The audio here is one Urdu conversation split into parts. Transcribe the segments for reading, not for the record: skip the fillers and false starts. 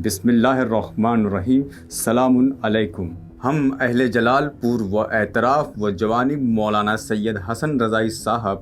بسم اللہ الرحمن الرحیم۔ سلام علیکم۔ ہم اہل جلال پور و اعتراف و جوانب مولانا سید حسن رضائی صاحب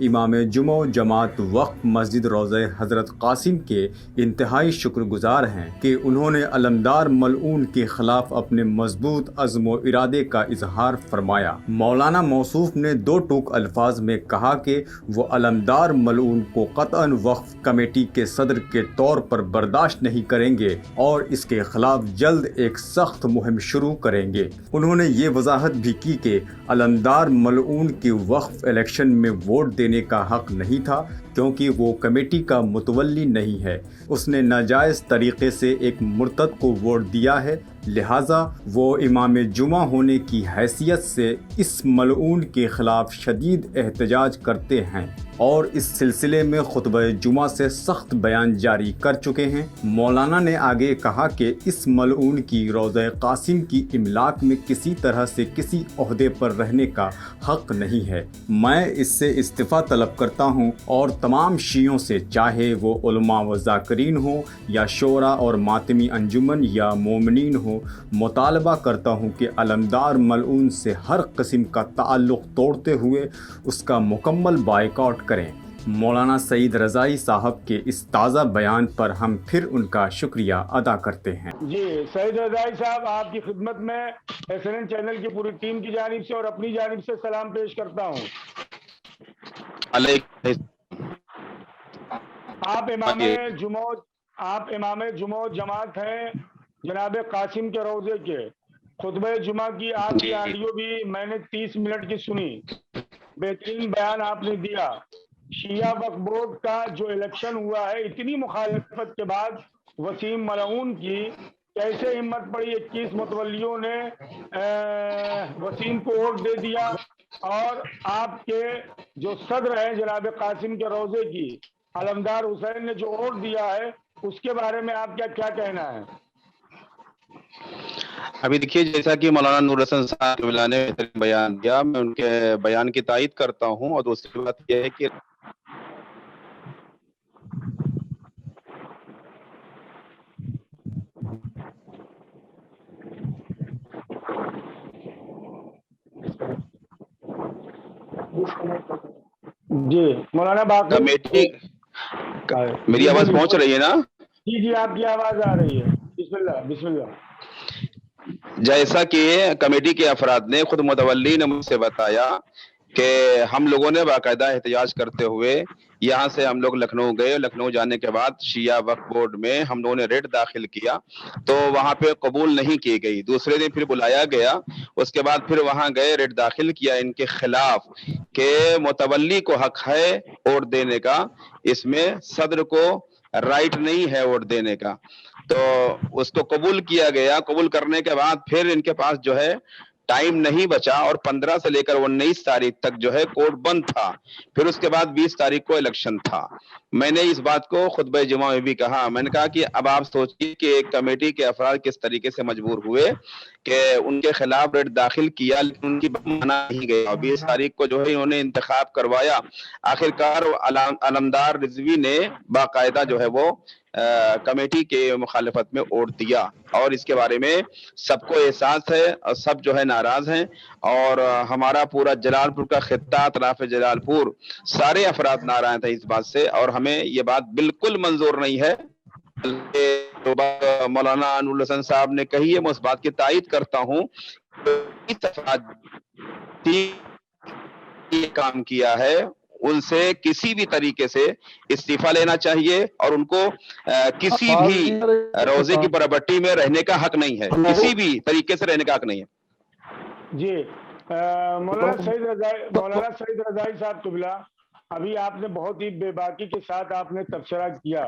امام جمعہ جماعت وقف مسجد روضہ حضرت قاسم کے انتہائی شکر گزار ہیں کہ انہوں نے علمدار ملعون کے خلاف اپنے مضبوط عزم و ارادے کا اظہار فرمایا۔ مولانا موصوف نے دو ٹوک الفاظ میں کہا کہ وہ علمدار ملعون کو قطعاً وقف کمیٹی کے صدر کے طور پر برداشت نہیں کریں گے اور اس کے خلاف جلد ایک سخت مہم شروع کریں گے۔ انہوں نے یہ وضاحت بھی کی کہ علمدار ملعون کے وقف الیکشن میں ووٹ دینے کا حق نہیں تھا کیونکہ وہ کمیٹی کا متولی نہیں ہے، اس نے ناجائز طریقے سے ایک مرتد کو ووٹ دیا ہے، لہٰذا وہ امام جمعہ ہونے کی حیثیت سے اس ملعون کے خلاف شدید احتجاج کرتے ہیں اور اس سلسلے میں خطبہ جمعہ سے سخت بیان جاری کر چکے ہیں۔ مولانا نے آگے کہا کہ اس ملعون کی روضہ قاسم کی املاک میں کسی طرح سے کسی عہدے پر رہنے کا حق نہیں ہے۔ میں اس سے استعفیٰ طلب کرتا ہوں اور تمام شیعوں سے، چاہے وہ علماء و ذاکرین ہوں یا شعراء اور ماتمی انجمن یا مومنین ہوں، مطالبہ کرتا ہوں کہ علمدار ملعون سے ہر قسم کا تعلق توڑتے ہوئے اس کا مکمل بائیکاٹ کریں۔ مولانا سعید رضائی صاحب کے اس تازہ بیان پر ہم پھر ان کا شکریہ ادا کرتے ہیں۔ جی سعید رضائی صاحب، آپ کی خدمت میں SNN چینل کی پوری ٹیم کی جانب سے اور اپنی جانب سے سلام پیش کرتا ہوں۔ آپ امام جمعہ جماعت ہیں جناب قاسم کے روضے کے۔ خطبہ جمعہ کی آپ کی آڈیو بھی میں نے 30 منٹ کی سنی، بہترین بیان آپ نے دیا۔ شیعہ وقف بورڈ کا جو الیکشن ہوا ہے، اتنی مخالفت کے بعد وسیم ملعون کی کیسے ہمت پڑی، 21 متولیوں نے وسیم کو ووٹ دے دیا، اور آپ کے جو صدر ہیں جناب قاسم کے روضے کی علمدار حسین نے جو ووٹ دیا ہے، اس کے بارے میں آپ کیا کہنا ہے؟ ابھی دیکھیے، جیسا کہ مولانا نور حسن صاحب نے بیان دیا، میں ان کے بیان کی تائید کرتا ہوں، اور دوسری بات یہ ہے کہ جی مولانا باقی کمیٹی، میری آواز پہنچ رہی ہے نا؟ جی آپ کی آواز آ رہی ہے، بسم اللہ۔ جیسا کہ کمیٹی کے افراد نے خود متولی نے مجھ سے بتایا کہ ہم لوگوں نے باقاعدہ احتجاج کرتے ہوئے یہاں سے ہم لوگ لکھنؤ گئے، لکھنؤ جانے کے بعد شیعہ وقف بورڈ میں ہم لوگوں نے ریٹ داخل کیا تو وہاں پہ قبول نہیں کی گئی۔ دوسرے دن پھر بلایا گیا، اس کے بعد پھر وہاں گئے، ریٹ داخل کیا ان کے خلاف کہ متولی کو حق ہے ووٹ دینے کا، اس میں صدر کو رائٹ نہیں ہے ووٹ دینے کا، تو اس کو قبول کیا گیا۔ قبول کرنے کے بعد پھر ان کے پاس جو ہے ٹائم نہیں بچا، اور 15 سے لے کر 19 تاریخ تک جو ہے کوٹ بند تھا، پھر اس کے بعد 20 تاریخ کو الیکشن تھا۔ میں نے اس بات کو خطبہ جمعہ میں بھی کہا، میں نے کہا کہ اب آپ سوچیے کہ کمیٹی کے افراد کس طریقے سے مجبور ہوئے کہ ان کے خلاف ریٹ داخل کیا، لیکن ان کی مانا نہیں گیا، اور 20 تاریخ کو جو ہے انہوں نے انتخاب کروایا۔ آخرکار علمدار رضوی نے باقاعدہ جو ہے وہ کمیٹی کے مخالفت میں ووٹ دیا، اور اس کے بارے میں سب کو احساس ہے اور سب جو ہے ناراض ہیں، اور ہمارا پورا جلال پور کا خطہ، اطراف جلال پور، سارے افراد ناراض ہیں اس بات سے، اور ہمیں یہ بات بالکل منظور نہیں ہے۔ مولانا نور حسن صاحب نے کہی ہے، میں اس بات کی تائید کرتا ہوں، یہ کام کیا ہے ان سے کسی بھی طریقے سے استعفیٰ لینا چاہیے، اور ان کو کسی بھی روضے کی پراپرٹی میں رہنے کا حق نہیں ہے، کسی بھی طریقے سے رہنے کا حق نہیں ہے۔ جی مولانا سعید رضائی صاحب قبلہ، ابھی آپ نے بہت ہی بے باکی کے ساتھ آپ نے تبصرہ کیا۔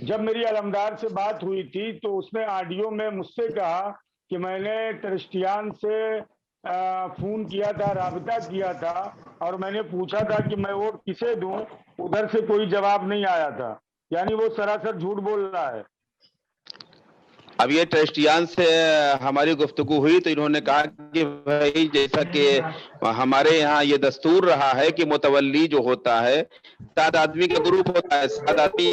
جب میری علمدار سے بات ہوئی تھی تو اس نے آڈیو میں مجھ سے کہا کہ میں نے ٹرسٹیان سے فون کیا تھا، رابطہ کیا تھا، اور میں نے پوچھا تھا کہ میں ووٹ کسے دوں، ادھر سے کوئی جواب نہیں آیا تھا، یعنی وہ سراسر جھوٹ بول رہا ہے۔ اب یہ ٹرسٹیان سے ہماری گفتگو ہوئی تو انہوں نے کہا کہ بھائی، جیسا کہ ہمارے یہاں یہ دستور رہا ہے کہ متولی جو ہوتا ہے 7 آدمی کا گروپ ہوتا ہے، 7 آدمی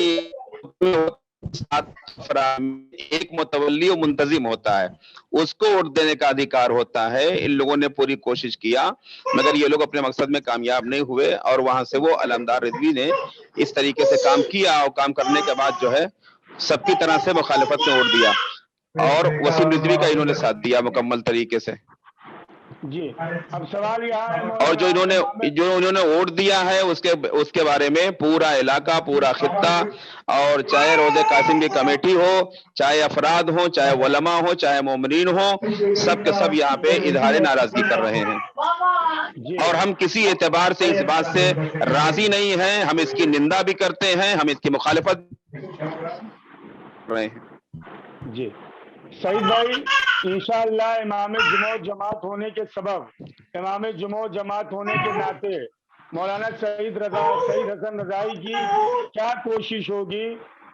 ایک متولی و منتظم ہوتا ہے, اس کو ووٹ دینے کا ادھیکار ہوتا ہے. ان لوگوں نے پوری کوشش کیا مگر یہ لوگ اپنے مقصد میں کامیاب نہیں ہوئے, اور وہاں سے وہ علمدار رضوی نے اس طریقے سے کام کیا, اور کام کرنے کے بعد جو ہے سب کی طرح سے مخالفت میں ووٹ دیا, اور وسیم رضوی کا انہوں نے ساتھ دیا مکمل طریقے سے. جی اب سوال یہاں ہے اور جو مولانا انہوں نے ووٹ دیا ہے اس کے بارے میں پورا علاقہ, پورا خطہ, اور چاہے روزہ قاسم کی کمیٹی ہو, چاہے افراد ہوں, چاہے علماء ہوں, چاہے مومنین ہوں, سب کے سب یہاں پہ اظہار ناراضگی کر رہے ہیں. جی اور ہم کسی اعتبار سے اس بات سے راضی نہیں ہیں, ہم اس کی نندا بھی کرتے ہیں, ہم اس کی مخالفت کر رہے ہیں. جی سعید بھائی, انشاءاللہ امام جمع و جماعت ہونے کے سبب, امام جمع و جماعت ہونے کے ناطے مولانا سعید حسن رضائی کی کیا کوشش ہوگی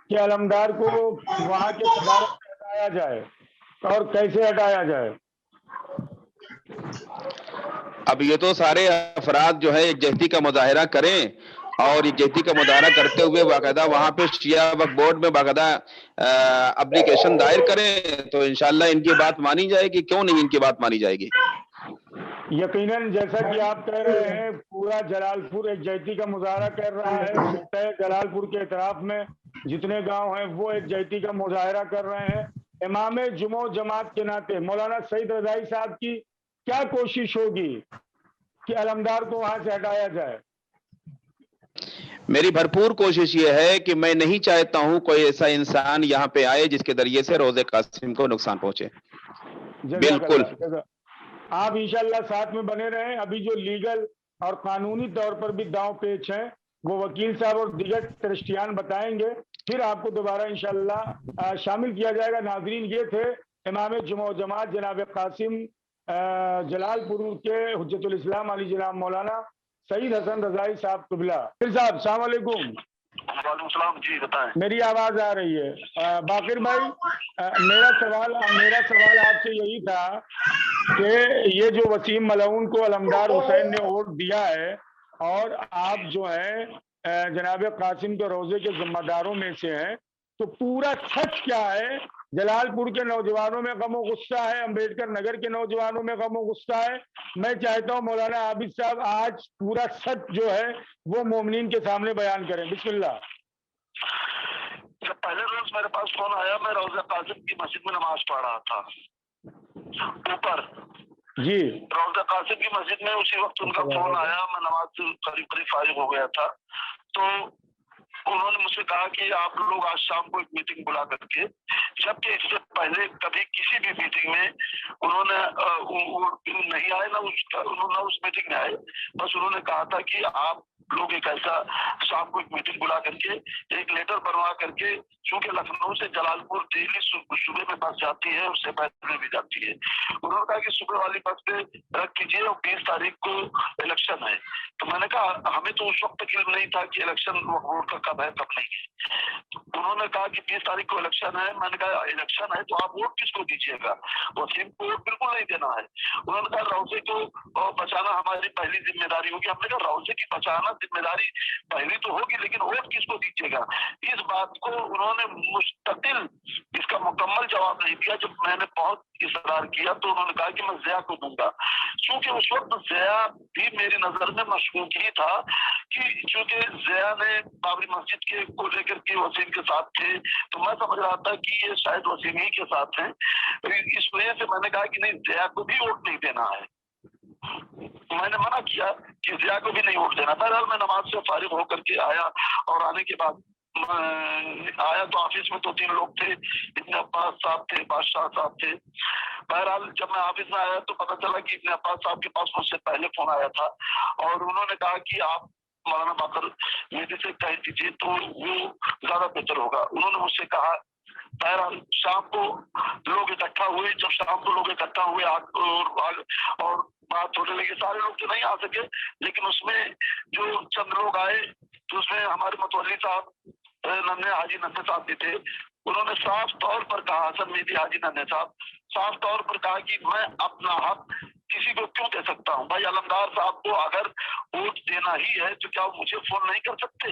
کہ علمدار کو وہاں کے صدارت سے ہٹایا جائے, اور کیسے ہٹایا جائے؟ اب یہ تو سارے افراد جو ہے یکجہتی کا مظاہرہ کریں, اور یکجہتی کا مظاہرہ کرتے ہوئے باقاعدہ وہاں پہ شیعہ وقف بورڈ میں باقاعدہ اپلیکیشن دائر کریں, تو انشاءاللہ ان کی بات مانی جائے گی. کیوں نہیں ان کی بات مانی جائے گی؟ یقیناً جیسا کہ آپ کہہ رہے ہیں, پورا جلال پور یکجہتی کا مظاہرہ کر رہا ہے. خطہ جلال پور کے اطراف میں جتنے گاؤں ہیں وہ یکجہتی کا مظاہرہ کر رہے ہیں. امام جمع و جماعت کے ناطے مولانا سعید رضائی صاحب کی کیا کوشش ہوگی کہ علمدار کو وہاں سے ہٹایا جائے؟ میری بھرپور کوشش یہ ہے کہ میں نہیں چاہتا ہوں کوئی ایسا انسان یہاں پہ آئے جس کے ذریعے سے روزہ قاسم کو نقصان پہنچے. جزاک بالکل. اللہ. آپ انشاءاللہ ساتھ میں بنے رہیں. ابھی جو لیگل اور قانونی طور پر بھی داؤں پیچ ہیں وہ وکیل صاحب اور دیگر ٹرسٹیان بتائیں گے, پھر آپ کو دوبارہ انشاءاللہ شامل کیا جائے گا. ناظرین, یہ تھے امام جمع و جماعت جناب قاسم جلال پور کے حجت الاسلام علی جناب مولانا سعید حسن رضائی صاحب قبلہ. پھر صاحب السلام علیکم. وعلیکم السلام. جی بتائیں. میری آواز آ رہی ہے؟ باقر بھائی, میرا سوال آپ سے یہی تھا کہ یہ جو وسیم ملعون کو علمدار حسین نے ووٹ دیا ہے, اور آپ جو ہیں جناب قاسم کے روزے کے ذمہ داروں میں سے ہیں, تو پورا سچ کیا ہے؟ جلال پور کے نوجوانوں میں غم و غصہ ہے, امبیڈکر نگر کے نوجوانوں میں غم و غصہ ہے. میں چاہتا ہوں مولانا عابد صاحب آج پورا سچ جو ہے وہ مومنین کے سامنے بیان کریں. بسم اللہ. جب پہلے روز میرے پاس فون آیا, میں روزہ قاسم کی مسجد میں نماز پڑھ رہا تھا اوپر. جی روزہ قاسم کی مسجد میں اسی وقت ان کا فون آیا. میں نماز سے قریب فارغ ہو گیا تھا, تو انہوں نے مجھ سے کہا کہ آپ لوگ آج شام کو ایک میٹنگ بلا کر کے, جبکہ اس سے پہلے کبھی کسی بھی میٹنگ میں انہوں نے نہیں آئے, نہ اس میٹنگ میں آئے. بس انہوں نے کہا تھا کہ آپ لوگ ایک ایسا شام کو ایک میٹنگ بلا کر کے ایک لیٹر بنوا کر کے, چونکہ لکھنؤ سے جلال پور ڈیلی صبح میں بس جاتی ہے, اس سے پہلے بھی جاتی ہے. انہوں نے کہا کہ صبح والی بس پہ رکھ کیجیے, اور 20 تاریخ کو الیکشن ہے. تو میں نے کہا ہمیں تو اس وقت تک علم نہیں تھا کہ الیکشن ووٹ کا کب ہے کب نہیں ہے. انہوں نے کہا کہ 20 تاریخ کو الیکشن ہے. میں نے کہا الیکشن ہے تو آپ ووٹ کس کو دیجیے گا؟ وسیم کو ووٹ بالکل نہیں دینا ہے. انہوں نے کہا روزے کو بچانا ہماری پہلی ذمہ داری ہوگی. ہم نے کہا روزے کی بچانا ذمہ داری پہلی تو ہوگی, لیکن ووٹ کس کو دیجیے گا؟ اس بات کو انہوں نے مستقل اس کا مکمل جواب نہیں دیا. جب میں نے بہت اصرار کیا تو انہوں نے کہا کہ میں ضیاء کو دوں گا, چونکہ اس وقت ضیاء بھی میری نظر میں مشکوک ہی تھا, کہ چونکہ ضیاء نے بابری مسجد کے کو لے کر کے وسیم کے ساتھ تھے, تو میں سمجھ رہا تھا کہ یہ شاید وسیم ہی کے ساتھ ہیں. اس وجہ سے میں نے کہا کہ نہیں, ضیاء کو بھی ووٹ نہیں دینا ہے. میں نے منع کیا کہ ضیاء کو بھی نہیں ووٹ دینا. بہرحال میں نماز سے فارغ ہو کر کے آیا, اور آنے کے بعد آیا تو آفس میں 2-3 لوگ تھے. ابن عباس صاحب تھے, بادشاہ صاحب تھے. بہرحال جب میں آفس میں آیا تو پتہ چلا کہ ابن عباس صاحب کے پاس مجھ سے پہلے فون آیا تھا, اور انہوں نے کہا کہ آپ مولانا باقر میرے سے کہہ دیجیے تو وہ زیادہ بہتر ہوگا. انہوں نے مجھ سے کہا. بہرحال شام کو لوگ اکٹھا ہوئے. جب شام کو لوگ اکٹھا ہوئے اور بات ہونے لگی, سارے لوگ تو نہیں آ سکے, لیکن اس میں جو چند لوگ آئے تو اس میں ہمارے متولی صاحب حاجی ننھے صاحب بھی تھے. انہوں نے صاف طور پر کہا, حسن میدی حاجی ننھے صاحب صاف طور پر کہا کہ میں اپنا حق کسی کو کیوں دے سکتا ہوں؟ بھائی علمدار صاحب کو اگر ووٹ دینا ہی ہے تو کیا وہ مجھے فون نہیں کر سکتے؟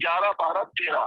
11, 12, 13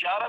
11